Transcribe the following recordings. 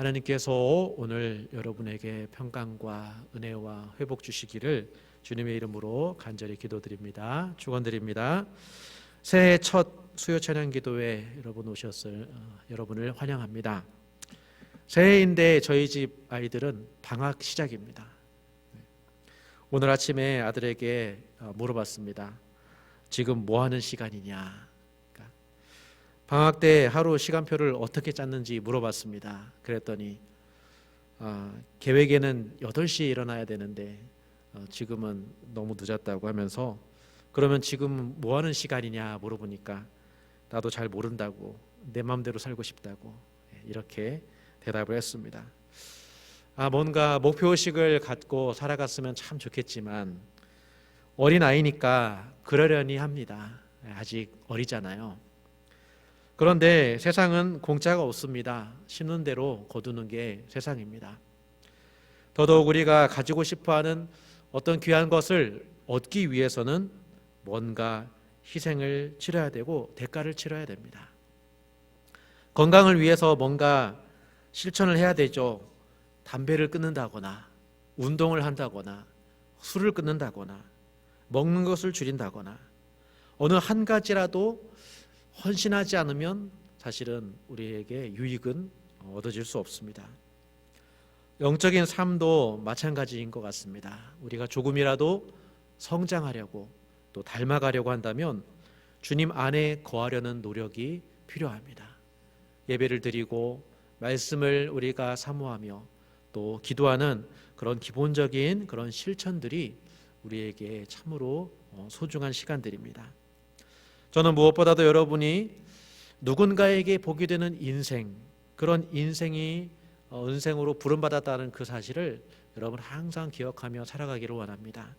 하나님께서 오늘 여러분에게 평강과 은혜와 회복 주시기를 주님의 이름으로 간절히 기도드립니다. 축원드립니다. 새해 첫 수요 찬양 기도에 여러분 오셨을 여러분을 환영합니다. 새해인데 저희 집 아이들은 방학 시작입니다. 오늘 아침에 아들에게 물어봤습니다. 지금 뭐 하는 시간이냐? 방학 때 하루 시간표를 어떻게 짰는지 물어봤습니다. 그랬더니 계획에는 8시에 일어나야 되는데 지금은 너무 늦었다고 하면서 그러면 지금 뭐 하는 시간이냐 물어보니까 나도 잘 모른다고, 내 마음대로 살고 싶다고 이렇게 대답을 했습니다. 뭔가 목표의식을 갖고 살아갔으면 참 좋겠지만 어린아이니까 그러려니 합니다. 아직 어리잖아요. 그런데 세상은 공짜가 없습니다. 심는 대로 거두는 게 세상입니다. 더더욱 우리가 가지고 싶어하는 어떤 귀한 것을 얻기 위해서는 뭔가 희생을 치러야 되고 대가를 치러야 됩니다. 건강을 위해서 뭔가 실천을 해야 되죠. 담배를 끊는다거나 운동을 한다거나 술을 끊는다거나 먹는 것을 줄인다거나 어느 한 가지라도 헌신하지 않으면 사실은 우리에게 유익은 얻어질 수 없습니다. 영적인 삶도 마찬가지인 것 같습니다. 우리가 조금이라도 성장하려고 또 닮아가려고 한다면 주님 안에 거하려는 노력이 필요합니다. 예배를 드리고 말씀을 우리가 사모하며 또 기도하는 그런 기본적인 그런 실천들이 우리에게 참으로 소중한 시간들입니다. 저는 무엇보다도 여러분이 누군가에게 복이 되는 인생, 그런 인생이 은생으로 부름받았다는 그 사실을 여러분 항상 기억하며 살아가기를 원합니다.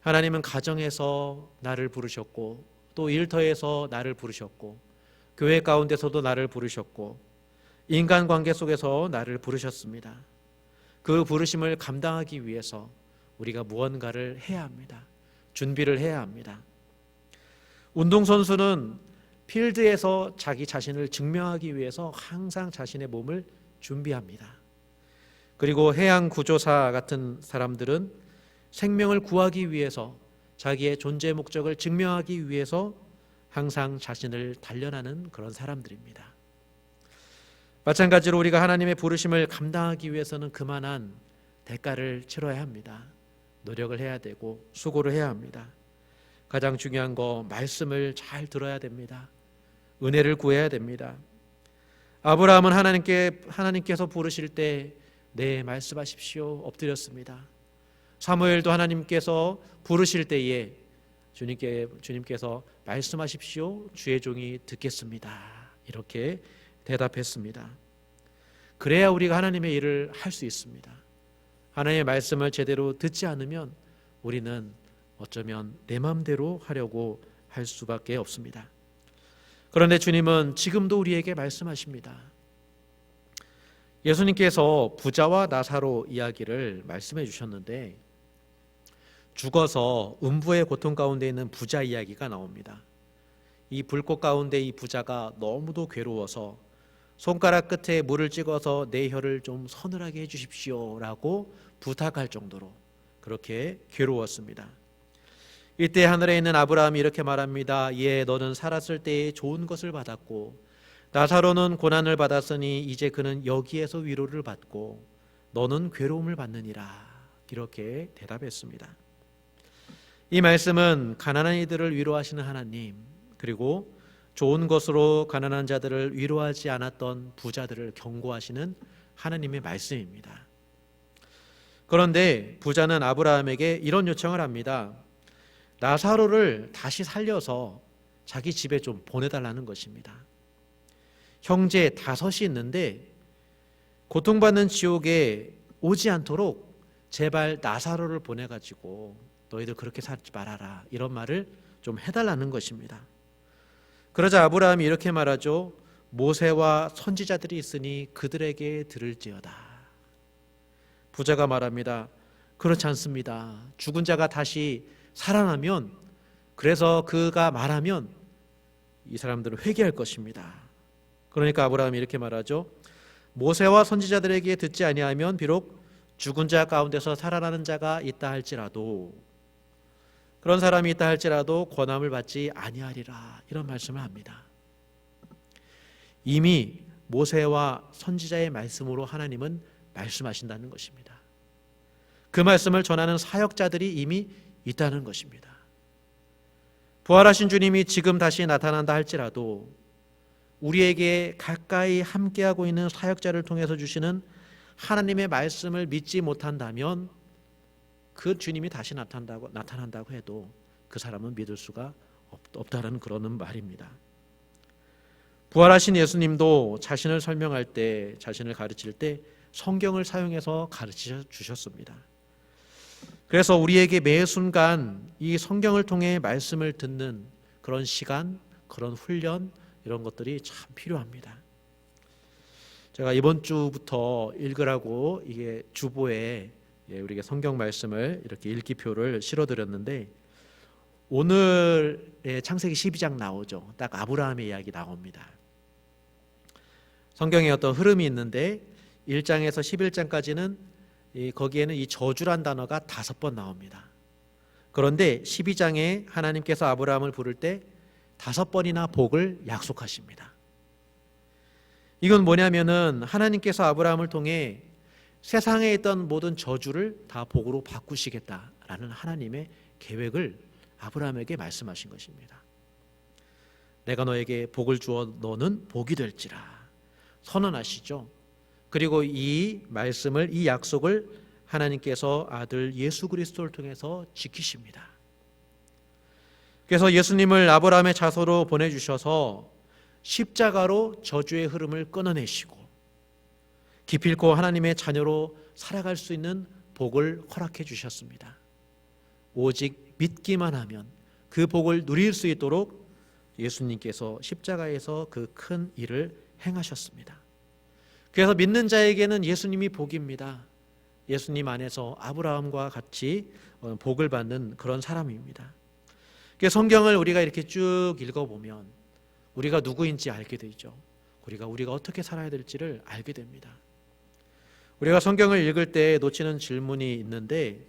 하나님은 가정에서 나를 부르셨고 또 일터에서 나를 부르셨고 교회 가운데서도 나를 부르셨고 인간관계 속에서 나를 부르셨습니다. 그 부르심을 감당하기 위해서 우리가 무언가를 해야 합니다. 준비를 해야 합니다. 운동선수는 필드에서 자기 자신을 증명하기 위해서 항상 자신의 몸을 준비합니다. 그리고 해양구조사 같은 사람들은 생명을 구하기 위해서 자기의 존재 목적을 증명하기 위해서 항상 자신을 단련하는 그런 사람들입니다. 마찬가지로 우리가 하나님의 부르심을 감당하기 위해서는 그만한 대가를 치러야 합니다. 노력을 해야 되고 수고를 해야 합니다. 가장 중요한 거 말씀을 잘 들어야 됩니다. 은혜를 구해야 됩니다. 아브라함은 하나님께서 부르실 때 네 말씀하십시오 엎드렸습니다. 사무엘도 하나님께서 부르실 때에 주님께서 말씀하십시오 주의 종이 듣겠습니다 이렇게 대답했습니다. 그래야 우리가 하나님의 일을 할 수 있습니다. 하나님의 말씀을 제대로 듣지 않으면 우리는 어쩌면 내 마음대로 하려고 할 수밖에 없습니다. 그런데 주님은 지금도 우리에게 말씀하십니다. 예수님께서 부자와 나사로 이야기를 말씀해 주셨는데 죽어서 음부의 고통 가운데 있는 부자 이야기가 나옵니다. 이 불꽃 가운데 이 부자가 너무도 괴로워서 손가락 끝에 물을 찍어서 내 혀를 좀 서늘하게 해주십시오 라고 부탁할 정도로 그렇게 괴로웠습니다. 이때 하늘에 있는 아브라함이 이렇게 말합니다. 예, 너는 살았을 때에 좋은 것을 받았고 나사로는 고난을 받았으니 이제 그는 여기에서 위로를 받고 너는 괴로움을 받느니라 이렇게 대답했습니다. 이 말씀은 가난한 이들을 위로하시는 하나님, 그리고 좋은 것으로 가난한 자들을 위로하지 않았던 부자들을 경고하시는 하나님의 말씀입니다. 그런데 부자는 아브라함에게 이런 요청을 합니다. 나사로를 다시 살려서 자기 집에 좀 보내달라는 것입니다. 형제 5이 있는데 고통받는 지옥에 오지 않도록 제발 나사로를 보내가지고 너희들 그렇게 살지 말아라 이런 말을 좀 해달라는 것입니다. 그러자 아브라함이 이렇게 말하죠. 모세와 선지자들이 있으니 그들에게 들을지어다. 부자가 말합니다. 그렇지 않습니다. 죽은 자가 다시 살아나면, 그래서 그가 말하면 이 사람들은 회개할 것입니다. 그러니까 아브라함이 이렇게 말하죠. 모세와 선지자들에게 듣지 아니하면 비록 죽은 자 가운데서 살아나는 자가 있다 할지라도, 그런 사람이 있다 할지라도 권함을 받지 아니하리라, 이런 말씀을 합니다. 이미 모세와 선지자의 말씀으로 하나님은 말씀하신다는 것입니다. 그 말씀을 전하는 사역자들이 이미 있다는 것입니다. 부활하신 주님이 지금 다시 나타난다 할지라도 우리에게 가까이 함께하고 있는 사역자를 통해서 주시는 하나님의 말씀을 믿지 못한다면 그 주님이 다시 나타난다고 해도 그 사람은 믿을 수가 없다는 그런 말입니다. 부활하신 예수님도 자신을 설명할 때, 자신을 가르칠 때 성경을 사용해서 가르쳐 주셨습니다. 그래서 우리에게 매 순간 이 성경을 통해 말씀을 듣는 그런 시간, 그런 훈련, 이런 것들이 참 필요합니다. 제가 이번 주부터 읽으라고 이게 주보에 우리에게 성경 말씀을 이렇게 읽기표를 실어드렸는데, 오늘의 창세기 12장 나오죠. 딱 아브라함의 이야기 나옵니다. 성경에 어떤 흐름이 있는데 1장에서 11장까지는 거기에는 이 저주란 단어가 5번 나옵니다. 그런데 12장에 하나님께서 아브라함을 부를 때 5번이나 복을 약속하십니다. 이건 뭐냐면은 하나님께서 아브라함을 통해 세상에 있던 모든 저주를 다 복으로 바꾸시겠다라는 하나님의 계획을 아브라함에게 말씀하신 것입니다. 내가 너에게 복을 주어 너는 복이 될지라 선언하시죠. 그리고 이 말씀을, 이 약속을 하나님께서 아들 예수 그리스도를 통해서 지키십니다. 그래서 예수님을 아브라함의 자손으로 보내주셔서 십자가로 저주의 흐름을 끊어내시고 기필코 하나님의 자녀로 살아갈 수 있는 복을 허락해 주셨습니다. 오직 믿기만 하면 그 복을 누릴 수 있도록 예수님께서 십자가에서 그 큰 일을 행하셨습니다. 그래서 믿는 자에게는 예수님이 복입니다. 예수님 안에서 아브라함과 같이 복을 받는 그런 사람입니다. 성경을 우리가 이렇게 쭉 읽어보면 우리가 누구인지 알게 되죠. 우리가 어떻게 살아야 될지를 알게 됩니다. 우리가 성경을 읽을 때 놓치는 질문이 있는데,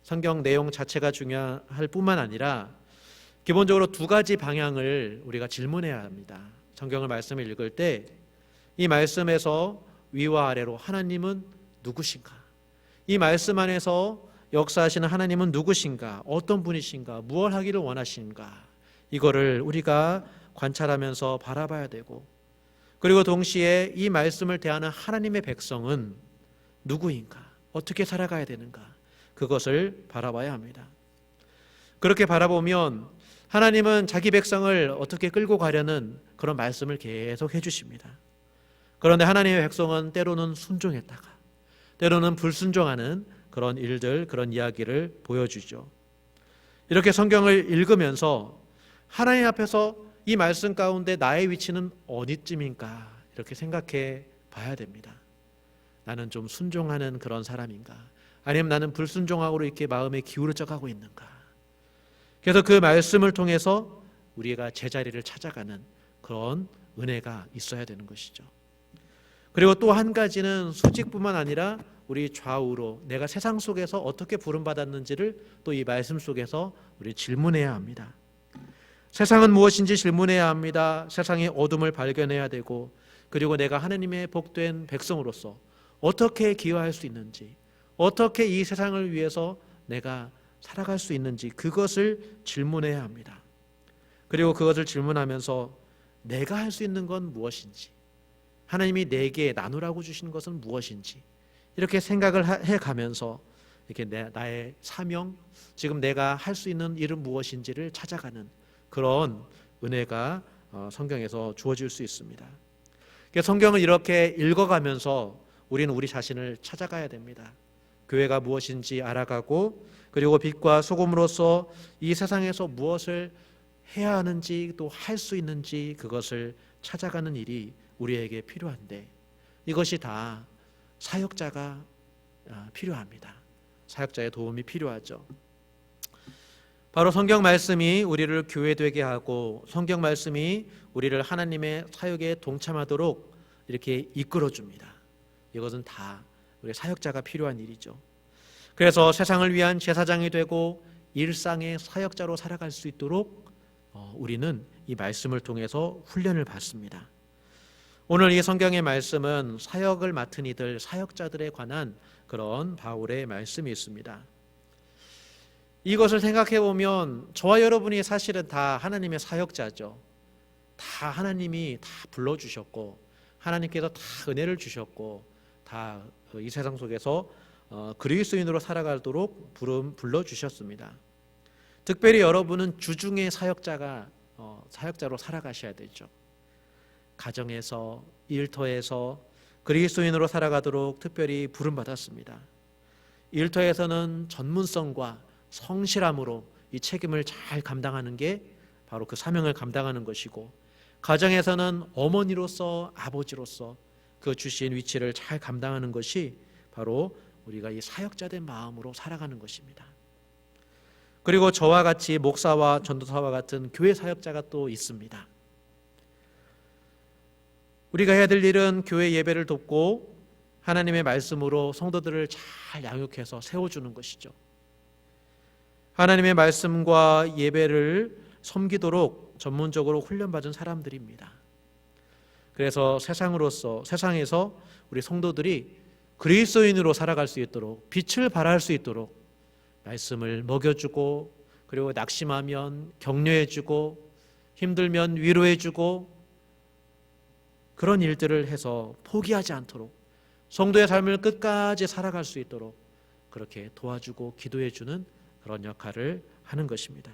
성경 내용 자체가 중요할 뿐만 아니라 기본적으로 2가지 방향을 우리가 질문해야 합니다. 성경을 말씀을 읽을 때 이 말씀에서 위와 아래로 하나님은 누구신가? 이 말씀 안에서 역사하시는 하나님은 누구신가? 어떤 분이신가? 무엇을 하기를 원하신가? 이거를 우리가 관찰하면서 바라봐야 되고, 그리고 동시에 이 말씀을 대하는 하나님의 백성은 누구인가? 어떻게 살아가야 되는가? 그것을 바라봐야 합니다. 그렇게 바라보면 하나님은 자기 백성을 어떻게 끌고 가려는 그런 말씀을 계속 해주십니다. 그런데 하나님의 백성은 때로는 순종했다가 때로는 불순종하는 그런 일들, 그런 이야기를 보여주죠. 이렇게 성경을 읽으면서 하나님 앞에서 이 말씀 가운데 나의 위치는 어디쯤인가 이렇게 생각해 봐야 됩니다. 나는 좀 순종하는 그런 사람인가? 아니면 나는 불순종하고 이렇게 마음에 기울어져 가고 있는가? 그래서 그 말씀을 통해서 우리가 제자리를 찾아가는 그런 은혜가 있어야 되는 것이죠. 그리고 또 한 가지는 수직뿐만 아니라 우리 좌우로 내가 세상 속에서 어떻게 부름받았는지를 또 이 말씀 속에서 우리 질문해야 합니다. 세상은 무엇인지 질문해야 합니다. 세상의 어둠을 발견해야 되고, 그리고 내가 하나님의 복된 백성으로서 어떻게 기여할 수 있는지, 어떻게 이 세상을 위해서 내가 살아갈 수 있는지 그것을 질문해야 합니다. 그리고 그것을 질문하면서 내가 할 수 있는 건 무엇인지, 하나님이 내게 나누라고 주신 것은 무엇인지 이렇게 생각을 해가면서 이렇게 나의 사명, 지금 내가 할 수 있는 일은 무엇인지를 찾아가는 그런 은혜가 성경에서 주어질 수 있습니다. 성경을 이렇게 읽어가면서 우리는 우리 자신을 찾아가야 됩니다. 교회가 무엇인지 알아가고, 그리고 빛과 소금으로서 이 세상에서 무엇을 해야 하는지 또 할 수 있는지 그것을 찾아가는 일이 우리에게 필요한데, 이것이 다 사역자가 필요합니다. 사역자의 도움이 필요하죠. 바로 성경 말씀이 우리를 교회되게 하고, 성경 말씀이 우리를 하나님의 사역에 동참하도록 이렇게 이끌어 줍니다. 이것은 다 우리 사역자가 필요한 일이죠. 그래서 세상을 위한 제사장이 되고 일상의 사역자로 살아갈 수 있도록 우리는 이 말씀을 통해서 훈련을 받습니다. 오늘 이 성경의 말씀은 사역을 맡은 이들, 사역자들에 관한 그런 바울의 말씀이 있습니다. 이것을 생각해 보면 저와 여러분이 사실은 다 하나님의 사역자죠. 다 하나님이 다 불러주셨고 하나님께서 다 은혜를 주셨고 다 이 세상 속에서 그리스도인으로 살아가도록 불러주셨습니다. 특별히 여러분은 주중의 사역자로 살아가셔야 되죠. 가정에서, 일터에서 그리스도인으로 살아가도록 특별히 부름받았습니다. 일터에서는 전문성과 성실함으로 이 책임을 잘 감당하는 게 바로 그 사명을 감당하는 것이고, 가정에서는 어머니로서 아버지로서 그 주신 위치를 잘 감당하는 것이 바로 우리가 이 사역자된 마음으로 살아가는 것입니다. 그리고 저와 같이 목사와 전도사와 같은 교회 사역자가 또 있습니다. 우리가 해야 될 일은 교회 예배를 돕고 하나님의 말씀으로 성도들을 잘 양육해서 세워주는 것이죠. 하나님의 말씀과 예배를 섬기도록 전문적으로 훈련받은 사람들입니다. 그래서 세상에서 우리 성도들이 그리스도인으로 살아갈 수 있도록, 빛을 발할 수 있도록 말씀을 먹여주고, 그리고 낙심하면 격려해주고, 힘들면 위로해주고, 그런 일들을 해서 포기하지 않도록 성도의 삶을 끝까지 살아갈 수 있도록 그렇게 도와주고 기도해주는 그런 역할을 하는 것입니다.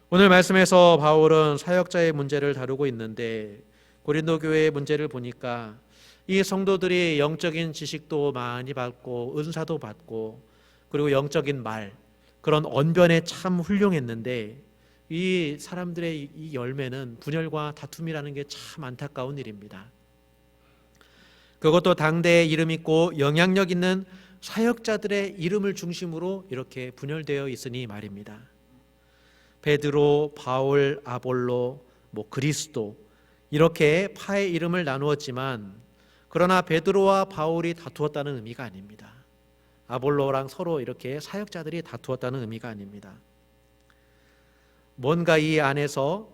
오늘 말씀에서 바울은 사역자의 문제를 다루고 있는데, 고린도 교회의 문제를 보니까 이 성도들이 영적인 지식도 많이 받고 은사도 받고 그리고 영적인 말, 그런 언변에 참 훌륭했는데 이 사람들의 이 열매는 분열과 다툼이라는 게 참 안타까운 일입니다. 그것도 당대에 이름 있고 영향력 있는 사역자들의 이름을 중심으로 이렇게 분열되어 있으니 말입니다. 베드로, 바울, 아볼로, 그리스도, 이렇게 파의 이름을 나누었지만, 그러나 베드로와 바울이 다투었다는 의미가 아닙니다. 아볼로랑 서로 이렇게 사역자들이 다투었다는 의미가 아닙니다. 뭔가 이 안에서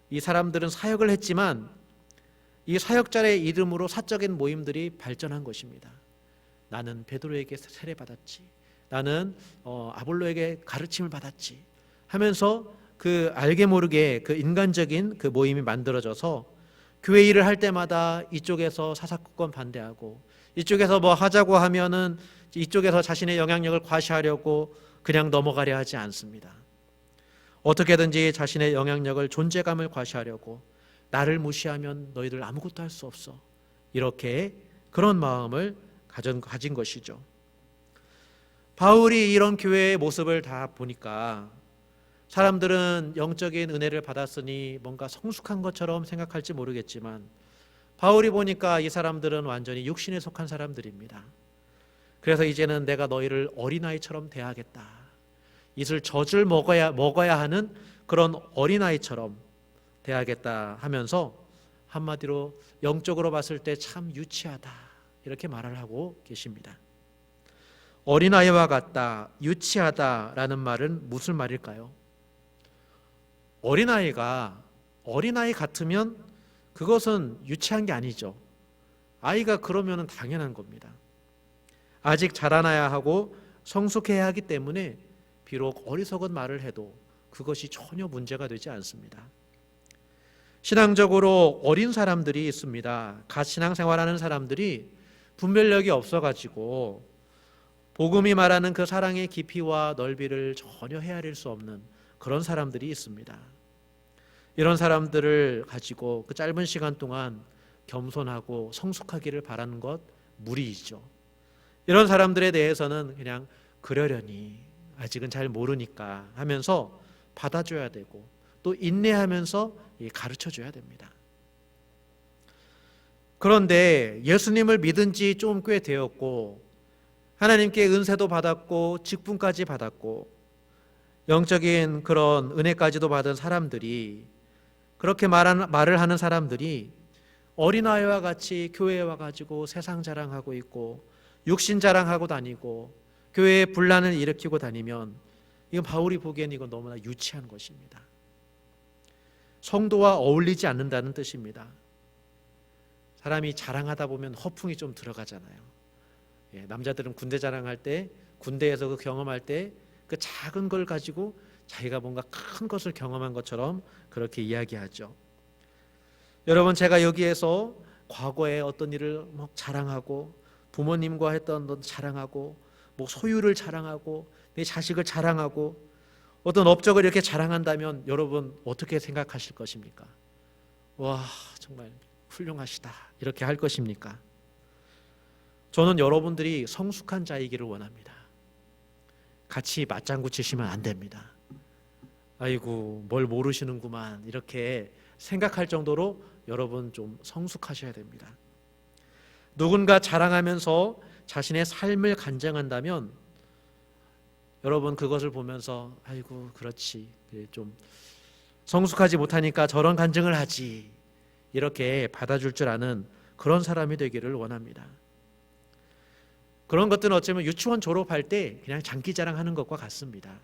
이 사람들은 사역을 했지만 이 사역자의 이름으로 사적인 모임들이 발전한 것입니다. 나는 베드로에게 세례받았지, 나는 아볼로에게 가르침을 받았지 하면서 그 알게 모르게 그 인간적인 그 모임이 만들어져서 교회 일을 할 때마다 이쪽에서 사사건건 반대하고, 이쪽에서 뭐 하자고 하면은 이쪽에서 자신의 영향력을 과시하려고 그냥 넘어가려 하지 않습니다. 어떻게든지 자신의 영향력을, 존재감을 과시하려고, 나를 무시하면 너희들 아무것도 할 수 없어, 이렇게 그런 마음을 가진 것이죠. 바울이 이런 교회의 모습을 다 보니까 사람들은 영적인 은혜를 받았으니 뭔가 성숙한 것처럼 생각할지 모르겠지만, 바울이 보니까 이 사람들은 완전히 육신에 속한 사람들입니다. 그래서 이제는 내가 너희를 어린아이처럼 대하겠다, 이슬 젖을 먹어야 하는 그런 어린아이처럼 대하겠다 하면서 한마디로 영적으로 봤을 때 참 유치하다, 이렇게 말을 하고 계십니다. 어린아이와 같다, 유치하다라는 말은 무슨 말일까요? 어린아이 같으면 그것은 유치한 게 아니죠. 아이가 그러면 당연한 겁니다. 아직 자라나야 하고 성숙해야 하기 때문에 비록 어리석은 말을 해도 그것이 전혀 문제가 되지 않습니다. 신앙적으로 어린 사람들이 있습니다. 신앙생활하는 사람들이 분별력이 없어가지고 복음이 말하는 그 사랑의 깊이와 넓이를 전혀 헤아릴 수 없는 그런 사람들이 있습니다. 이런 사람들을 가지고 그 짧은 시간 동안 겸손하고 성숙하기를 바라는 것 무리이죠. 이런 사람들에 대해서는 그냥 그러려니 아직은 잘 모르니까 하면서 받아줘야 되고, 또 인내하면서 가르쳐줘야 됩니다. 그런데 예수님을 믿은 지 좀 꽤 되었고, 하나님께 은혜도 받았고 직분까지 받았고 영적인 그런 은혜까지도 받은 사람들이, 그렇게 말을 하는 사람들이 어린아이와 같이 교회에 와가지고 세상 자랑하고 있고 육신 자랑하고 다니고 교회에 분란을 일으키고 다니면 이건 바울이 보기에는 이건 너무나 유치한 것입니다. 성도와 어울리지 않는다는 뜻입니다. 사람이 자랑하다 보면 허풍이 좀 들어가잖아요. 남자들은 군대 자랑할 때, 군대에서 그 경험할 때 그 작은 걸 가지고 자기가 뭔가 큰 것을 경험한 것처럼 그렇게 이야기하죠. 여러분, 제가 여기에서 과거에 어떤 일을 막 자랑하고 부모님과 했던 것 자랑하고 뭐 소유를 자랑하고 내 자식을 자랑하고 어떤 업적을 이렇게 자랑한다면 여러분 어떻게 생각하실 것입니까? 와, 정말 훌륭하시다 이렇게 할 것입니까? 저는 여러분들이 성숙한 자이기를 원합니다. 같이 맞장구 치시면 안 됩니다. 아이고 뭘 모르시는구만 이렇게 생각할 정도로 여러분 좀 성숙하셔야 됩니다. 누군가 자랑하면서 자신의 삶을 간증한다면 여러분 그것을 보면서 아이고 그렇지 좀 성숙하지 못하니까 저런 간증을 하지 이렇게 받아줄 줄 아는 그런 사람이 되기를 원합니다. 그런 것들은 어쩌면 유치원 졸업할 때 그냥 장기자랑하는 것과 같습니다.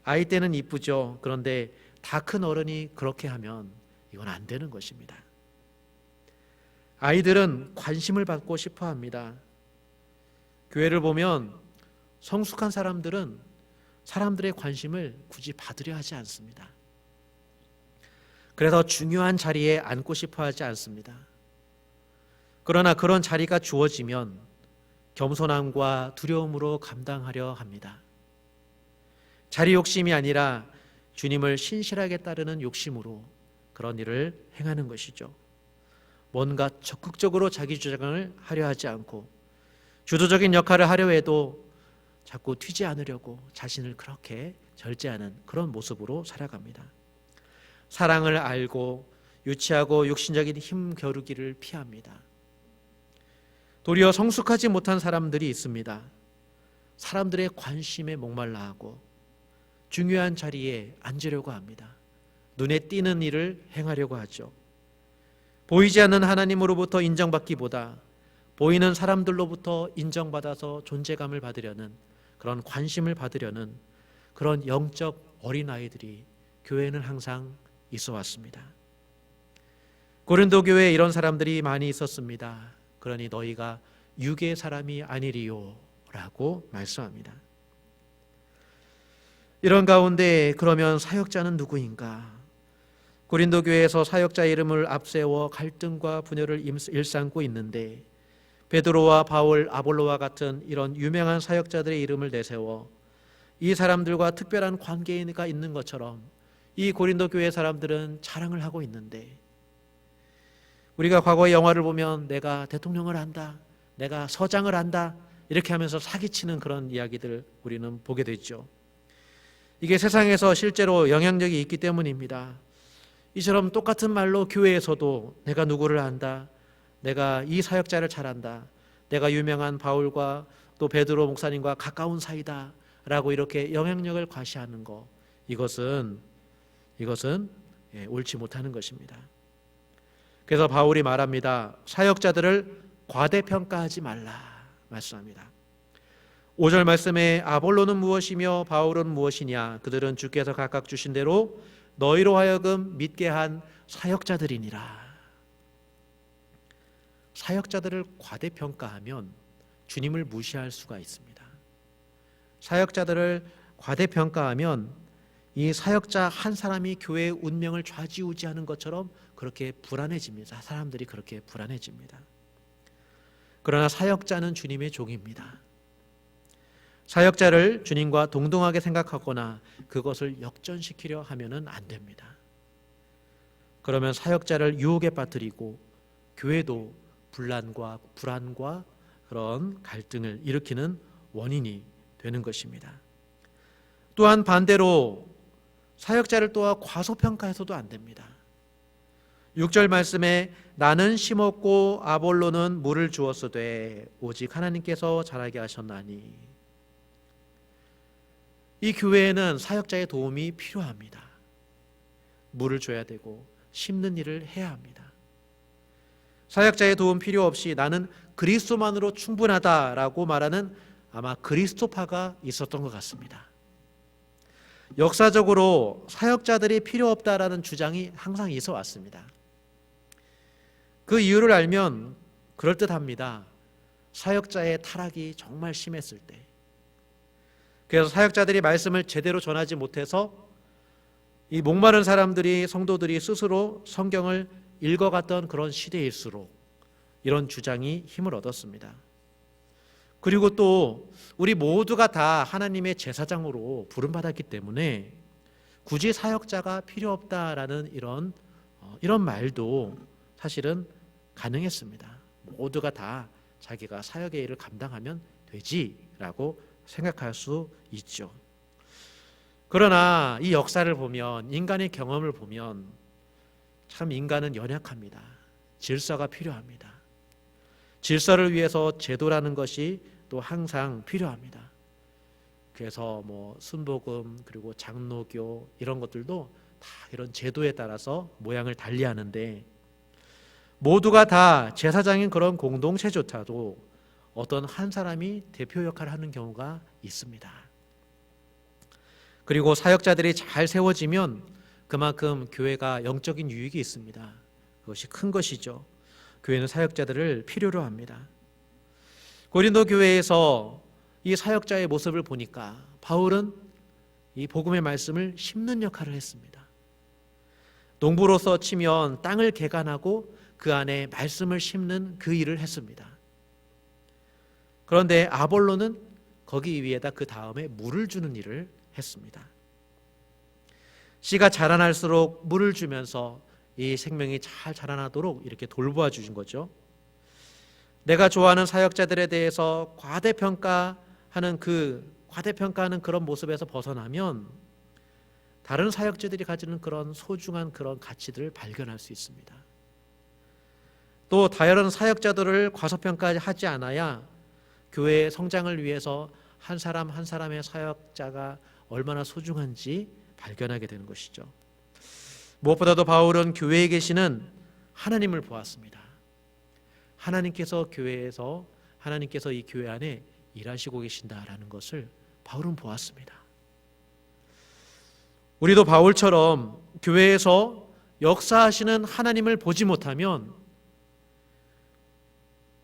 아이 때는 이쁘죠. 그런데 다 큰 어른이 그렇게 하면 이건 안 되는 것입니다. 아이들은 관심을 받고 싶어 합니다. 교회를 보면 성숙한 사람들은 사람들의 관심을 굳이 받으려 하지 않습니다. 그래서 중요한 자리에 앉고 싶어 하지 않습니다. 그러나 그런 자리가 주어지면 겸손함과 두려움으로 감당하려 합니다. 자리 욕심이 아니라 주님을 신실하게 따르는 욕심으로 그런 일을 행하는 것이죠. 뭔가 적극적으로 자기 주장을 하려 하지 않고 주도적인 역할을 하려 해도 자꾸 튀지 않으려고 자신을 그렇게 절제하는 그런 모습으로 살아갑니다. 사랑을 알고 유치하고 육신적인 힘 겨루기를 피합니다. 도리어 성숙하지 못한 사람들이 있습니다. 사람들의 관심에 목말라하고 중요한 자리에 앉으려고 합니다. 눈에 띄는 일을 행하려고 하죠. 보이지 않는 하나님으로부터 인정받기보다 보이는 사람들로부터 인정받아서 존재감을 받으려는 그런 관심을 받으려는 그런 영적 어린아이들이 교회에는 항상 있어 왔습니다. 고린도 교회에 이런 사람들이 많이 있었습니다. 그러니 너희가 육의 사람이 아니리요 라고 말씀합니다. 이런 가운데 그러면 사역자는 누구인가? 고린도 교회에서 사역자 이름을 앞세워 갈등과 분열을 일삼고 있는데 베드로와 바울, 아볼로와 같은 이런 유명한 사역자들의 이름을 내세워 이 사람들과 특별한 관계가 있는 것처럼 이 고린도 교회 사람들은 자랑을 하고 있는데 우리가 과거의 영화를 보면 내가 대통령을 한다, 내가 서장을 한다 이렇게 하면서 사기치는 그런 이야기들 우리는 보게 되죠. 이게 세상에서 실제로 영향력이 있기 때문입니다. 이처럼 똑같은 말로 교회에서도 내가 누구를 안다, 내가 이 사역자를 잘 안다, 내가 유명한 바울과 또 베드로 목사님과 가까운 사이다 라고 이렇게 영향력을 과시하는 것, 이것은 옳지 못하는 것입니다. 그래서 바울이 말합니다. 사역자들을 과대평가하지 말라 말씀합니다. 5절 말씀에 아볼로는 무엇이며 바울은 무엇이냐? 그들은 주께서 각각 주신 대로 너희로 하여금 믿게 한 사역자들이니라. 사역자들을 과대평가하면 주님을 무시할 수가 있습니다. 사역자들을 과대평가하면 이 사역자 한 사람이 교회의 운명을 좌지우지하는 것처럼 그렇게 불안해집니다. 사람들이 그렇게 불안해집니다. 그러나 사역자는 주님의 종입니다. 사역자를 주님과 동등하게 생각하거나 그것을 역전시키려 하면은 안 됩니다. 그러면 사역자를 유혹에 빠뜨리고 교회도 분란과 불안과 그런 갈등을 일으키는 원인이 되는 것입니다. 또한 반대로 사역자를 또한 과소평가해서도 안 됩니다. 6절 말씀에 나는 심었고 아볼로는 물을 주었으되 오직 하나님께서 자라게 하셨나니. 이 교회에는 사역자의 도움이 필요합니다. 물을 줘야 되고 심는 일을 해야 합니다. 사역자의 도움 필요 없이 나는 그리스도만으로 충분하다라고 말하는 아마 그리스도파가 있었던 것 같습니다. 역사적으로 사역자들이 필요 없다라는 주장이 항상 있어 왔습니다. 그 이유를 알면 그럴듯합니다. 사역자의 타락이 정말 심했을 때, 그래서 사역자들이 말씀을 제대로 전하지 못해서 이 목마른 사람들이, 성도들이 스스로 성경을 읽어갔던 그런 시대일수록 이런 주장이 힘을 얻었습니다. 그리고 또 우리 모두가 다 하나님의 제사장으로 부름받았기 때문에 굳이 사역자가 필요 없다라는 이런 말도 사실은 가능했습니다. 모두가 다 자기가 사역의 일을 감당하면 되지라고 생각할 수 있죠. 그러나 이 역사를 보면, 인간의 경험을 보면 참 인간은 연약합니다. 질서가 필요합니다. 질서를 위해서 제도라는 것이 또 항상 필요합니다. 그래서 순복음 그리고 장로교 이런 것들도 다 이런 제도에 따라서 모양을 달리하는데, 모두가 다 제사장인 그런 공동체조차도 어떤 한 사람이 대표 역할을 하는 경우가 있습니다. 그리고 사역자들이 잘 세워지면 그만큼 교회가 영적인 유익이 있습니다. 그것이 큰 것이죠. 교회는 사역자들을 필요로 합니다. 고린도 교회에서 이 사역자의 모습을 보니까 바울은 이 복음의 말씀을 심는 역할을 했습니다. 농부로서 치면 땅을 개간하고 그 안에 말씀을 심는 그 일을 했습니다. 그런데 아볼로는 거기 위에다 그 다음에 물을 주는 일을 했습니다. 씨가 자라날수록 물을 주면서 이 생명이 잘 자라나도록 이렇게 돌보아 주신 거죠. 내가 좋아하는 사역자들에 대해서 과대평가하는 그런 모습에서 벗어나면 다른 사역자들이 가지는 그런 소중한 그런 가치들을 발견할 수 있습니다. 또 다른 사역자들을 과소평가하지 않아야 교회의 성장을 위해서 한 사람 한 사람의 사역자가 얼마나 소중한지 발견하게 되는 것이죠. 무엇보다도 바울은 교회에 계시는 하나님을 보았습니다. 하나님께서 이 교회 안에 일하시고 계신다라는 것을 바울은 보았습니다. 우리도 바울처럼 교회에서 역사하시는 하나님을 보지 못하면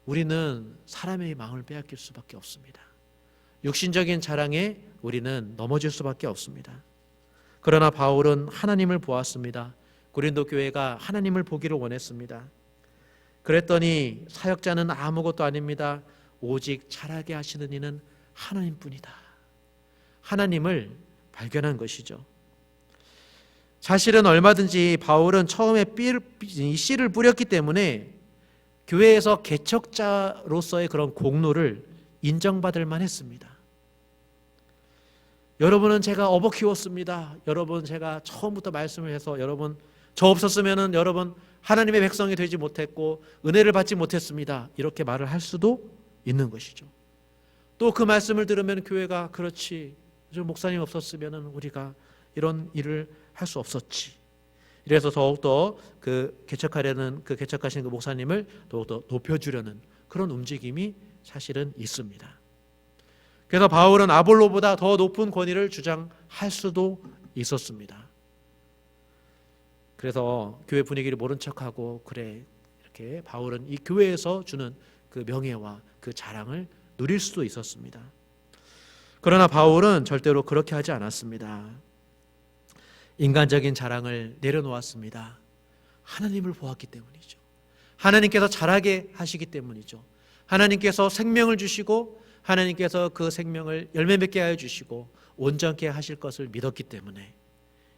우리는 사람의 마음을 빼앗길 수밖에 없습니다. 육신적인 자랑에 우리는 넘어질 수밖에 없습니다. 그러나 바울은 하나님을 보았습니다. 고린도 교회가 하나님을 보기를 원했습니다. 그랬더니 사역자는 아무것도 아닙니다. 오직 자라게 하시는 이는 하나님뿐이다. 하나님을 발견한 것이죠. 사실은 얼마든지 바울은 처음에 씨를 뿌렸기 때문에 교회에서 개척자로서의 그런 공로를 인정받을 만했습니다. 여러분은 제가 업어 키웠습니다. 여러분 제가 처음부터 말씀을 해서 여러분 저 없었으면은 여러분 하나님의 백성이 되지 못했고 은혜를 받지 못했습니다. 이렇게 말을 할 수도 있는 것이죠. 또 그 말씀을 들으면 교회가 그렇지, 저 목사님 없었으면은 우리가 이런 일을 할 수 없었지. 이래서 더욱더 개척하시는 그 목사님을 더욱더 높여주려는 그런 움직임이 사실은 있습니다. 그래서 바울은 아볼로보다 더 높은 권위를 주장할 수도 있었습니다. 그래서 교회 분위기를 모른 척하고 이렇게 바울은 이 교회에서 주는 그 명예와 그 자랑을 누릴 수도 있었습니다. 그러나 바울은 절대로 그렇게 하지 않았습니다. 인간적인 자랑을 내려놓았습니다. 하나님을 보았기 때문이죠. 하나님께서 자라게 하시기 때문이죠. 하나님께서 생명을 주시고 하나님께서 그 생명을 열매 맺게 하여 주시고 온전케 하실 것을 믿었기 때문에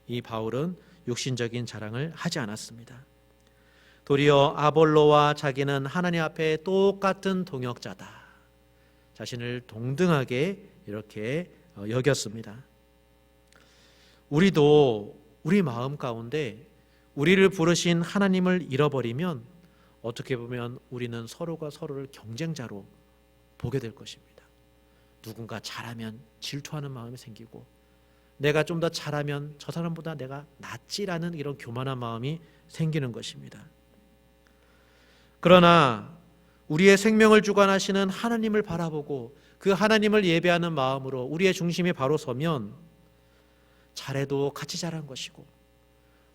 이 바울은 육신적인 자랑을 하지 않았습니다. 도리어 아볼로와 자기는 하나님 앞에 똑같은 동역자다. 자신을 동등하게 이렇게 여겼습니다. 우리도 우리 마음 가운데 우리를 부르신 하나님을 잃어버리면 어떻게 보면 우리는 서로가 서로를 경쟁자로 보게 될 것입니다. 누군가 잘하면 질투하는 마음이 생기고 내가 좀 더 잘하면 저 사람보다 내가 낫지라는 이런 교만한 마음이 생기는 것입니다. 그러나 우리의 생명을 주관하시는 하나님을 바라보고 그 하나님을 예배하는 마음으로 우리의 중심이 바로 서면 잘해도 같이 잘한 것이고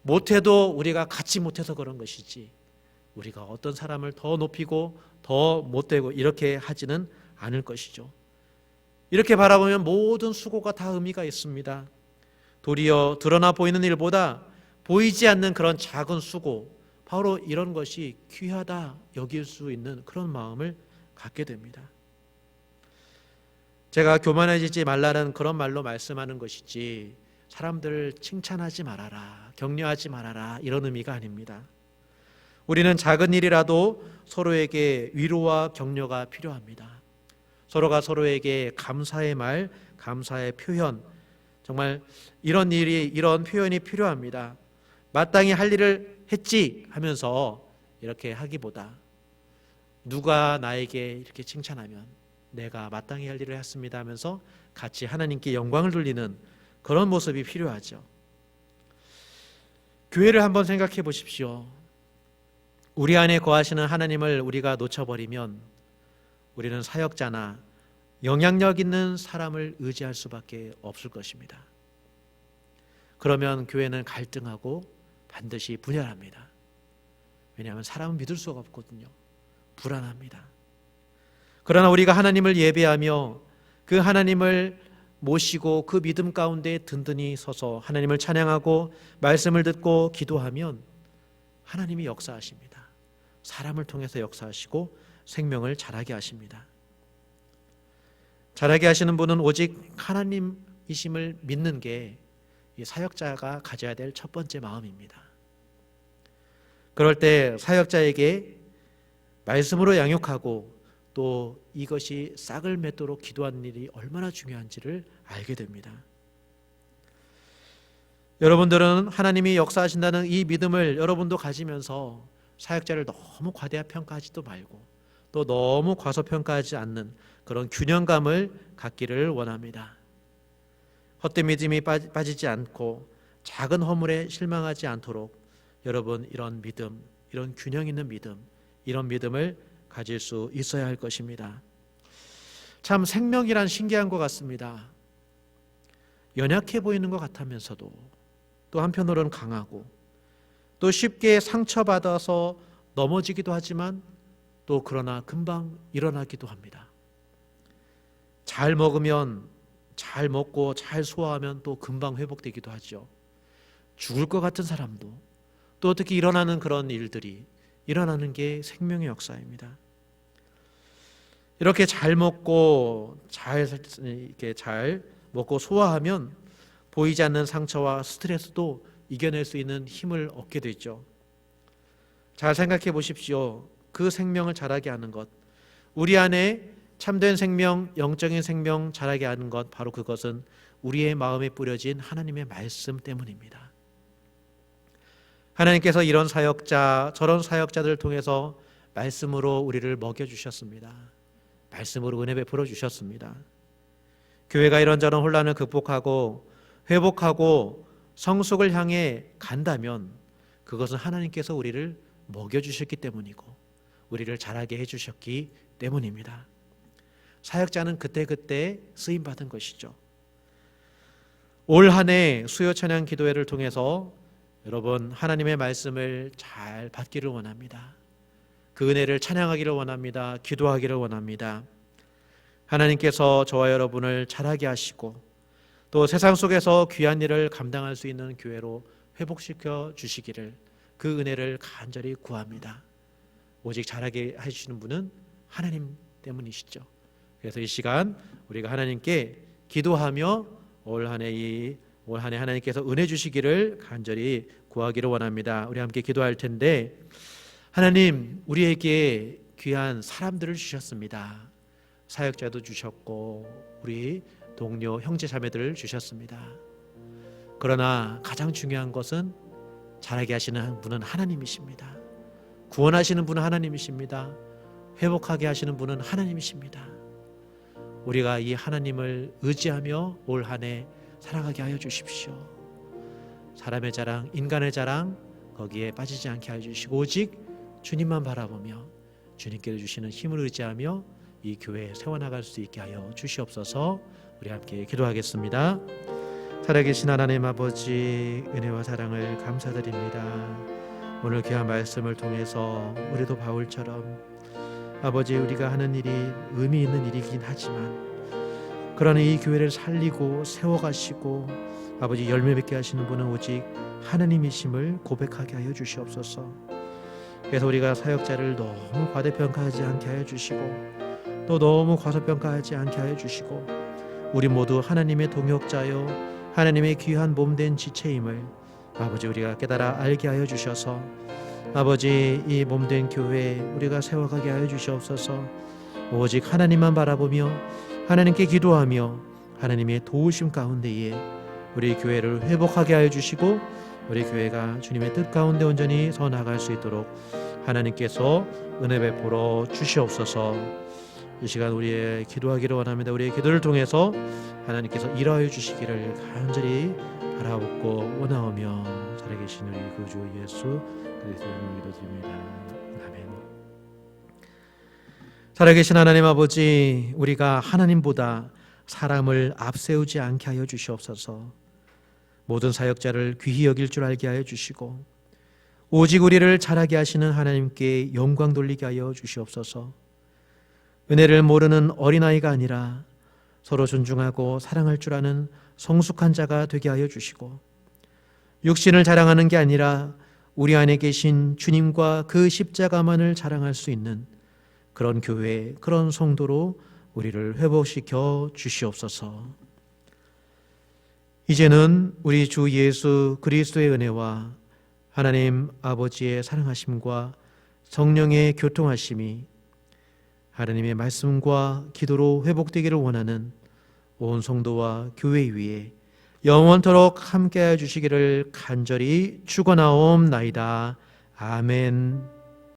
못해도 우리가 같이 못해서 그런 것이지 우리가 어떤 사람을 더 높이고 더 못되고 이렇게 하지는 않을 것이죠. 이렇게 바라보면 모든 수고가 다 의미가 있습니다. 도리어 드러나 보이는 일보다 보이지 않는 그런 작은 수고, 바로 이런 것이 귀하다 여길 수 있는 그런 마음을 갖게 됩니다. 제가 교만해지지 말라는 그런 말로 말씀하는 것이지 사람들을 칭찬하지 말아라, 격려하지 말아라 이런 의미가 아닙니다. 우리는 작은 일이라도 서로에게 위로와 격려가 필요합니다. 서로가 서로에게 감사의 말, 감사의 표현, 정말 이런 일이, 이런 표현이 필요합니다. 마땅히 할 일을 했지 하면서 이렇게 하기보다 누가 나에게 이렇게 칭찬하면 내가 마땅히 할 일을 했습니다 하면서 같이 하나님께 영광을 돌리는 그런 모습이 필요하죠. 교회를 한번 생각해 보십시오. 우리 안에 거하시는 하나님을 우리가 놓쳐버리면 우리는 사역자나 영향력 있는 사람을 의지할 수밖에 없을 것입니다. 그러면 교회는 갈등하고 반드시 분열합니다. 왜냐하면 사람은 믿을 수가 없거든요. 불안합니다. 그러나 우리가 하나님을 예배하며 그 하나님을 모시고 그 믿음 가운데 든든히 서서 하나님을 찬양하고 말씀을 듣고 기도하면 하나님이 역사하십니다. 사람을 통해서 역사하시고 생명을 자라게 하십니다. 자라게 하시는 분은 오직 하나님이심을 믿는 게 이 사역자가 가져야 될 첫 번째 마음입니다. 그럴 때 사역자에게 말씀으로 양육하고 또 이것이 싹을 맺도록 기도하는 일이 얼마나 중요한지를 알게 됩니다. 여러분들은 하나님이 역사하신다는 이 믿음을 여러분도 가지면서 사역자를 너무 과대평가하지도 말고 또 너무 과소평가하지 않는 그런 균형감을 갖기를 원합니다. 헛된 믿음이 빠지지 않고 작은 허물에 실망하지 않도록 여러분 이런 믿음, 이런 균형 있는 믿음, 이런 믿음을 가질 수 있어야 할 것입니다. 참 생명이란 신기한 것 같습니다. 연약해 보이는 것 같으면서도 또 한편으로는 강하고 또 쉽게 상처받아서 넘어지기도 하지만 또 그러나 금방 일어나기도 합니다. 잘 먹으면 잘 먹고 잘 소화하면 또 금방 회복되기도 하죠. 죽을 것 같은 사람도 또 어떻게 일어나는 그런 일들이 일어나는 게 생명의 역사입니다. 이렇게 잘 먹고 잘 먹고 소화하면 보이지 않는 상처와 스트레스도 이겨낼 수 있는 힘을 얻게 되죠. 잘 생각해 보십시오. 그 생명을 자라게 하는 것, 우리 안에 참된 생명, 영적인 생명 자라게 하는 것, 바로 그것은 우리의 마음에 뿌려진 하나님의 말씀 때문입니다. 하나님께서 이런 사역자, 저런 사역자들을 통해서 말씀으로 우리를 먹여주셨습니다. 말씀으로 은혜 베풀어 주셨습니다. 교회가 이런저런 혼란을 극복하고 회복하고 성숙을 향해 간다면 그것은 하나님께서 우리를 먹여주셨기 때문이고 우리를 자라게 해주셨기 때문입니다. 사역자는 그때그때 쓰임받은 것이죠. 올 한 해 수요 찬양 기도회를 통해서 여러분 하나님의 말씀을 잘 받기를 원합니다. 그 은혜를 찬양하기를 원합니다. 기도하기를 원합니다. 하나님께서 저와 여러분을 자라게 하시고 또 세상 속에서 귀한 일을 감당할 수 있는 교회로 회복시켜 주시기를 그 은혜를 간절히 구합니다. 오직 자라게 해주시는 분은 하나님 때문이시죠. 그래서 이 시간 우리가 하나님께 기도하며 올 한 해 하나님께서 은혜 주시기를 간절히 구하기를 원합니다. 우리 함께 기도할 텐데, 하나님 우리에게 귀한 사람들을 주셨습니다. 사역자도 주셨고 우리 동료 형제 자매들을 주셨습니다. 그러나 가장 중요한 것은 자라게 하시는 분은 하나님이십니다. 구원하시는 분은 하나님이십니다. 회복하게 하시는 분은 하나님이십니다. 우리가 이 하나님을 의지하며 올 한 해 살아가게 하여 주십시오. 사람의 자랑, 인간의 자랑 거기에 빠지지 않게 하여 주시고 오직 주님만 바라보며 주님께서 주시는 힘을 의지하며 이 교회 세워나갈 수 있게 하여 주시옵소서. 우리 함께 기도하겠습니다. 살아계신 하나님 아버지, 은혜와 사랑을 감사드립니다. 오늘 귀한 말씀을 통해서 우리도 바울처럼 아버지, 우리가 하는 일이 의미 있는 일이긴 하지만 그러나 이 교회를 살리고 세워가시고 아버지 열매 맺게 하시는 분은 오직 하나님이심을 고백하게 하여 주시옵소서. 그래서 우리가 사역자를 너무 과대평가하지 않게 하여 주시고 또 너무 과소평가하지 않게 하여 주시고 우리 모두 하나님의 동역자요 하나님의 귀한 몸된 지체임을 아버지 우리가 깨달아 알게 하여 주셔서 아버지 이 몸된 교회 우리가 세워가게 하여 주시옵소서. 오직 하나님만 바라보며 하나님께 기도하며 하나님의 도우심 가운데에 우리 교회를 회복하게 하여 주시고 우리 교회가 주님의 뜻 가운데 온전히 서 나갈 수 있도록 하나님께서 은혜 베풀어 주시옵소서. 이 시간 우리의 기도하기를 원합니다. 우리의 기도를 통해서 하나님께서 일하여 주시기를 간절히 바라옵고 원하오며 살아계신 우리 구주 예수 그리스도의 이름으로 기도드립니다. 아멘. 살아계신 하나님 아버지, 우리가 하나님보다 사람을 앞세우지 않게 하여 주시옵소서. 모든 사역자를 귀히 여길 줄 알게 하여 주시고 오직 우리를 잘하게 하시는 하나님께 영광 돌리게 하여 주시옵소서. 은혜를 모르는 어린아이가 아니라 서로 존중하고 사랑할 줄 아는 성숙한 자가 되게 하여 주시고 육신을 자랑하는 게 아니라 우리 안에 계신 주님과 그 십자가만을 자랑할 수 있는 그런 교회, 그런 성도로 우리를 회복시켜 주시옵소서. 이제는 우리 주 예수 그리스도의 은혜와 하나님 아버지의 사랑하심과 성령의 교통하심이 하나님의 말씀과 기도로 회복되기를 원하는 온 성도와 교회 위에 영원토록 함께하여 주시기를 간절히 축원하옵나이다. 아멘.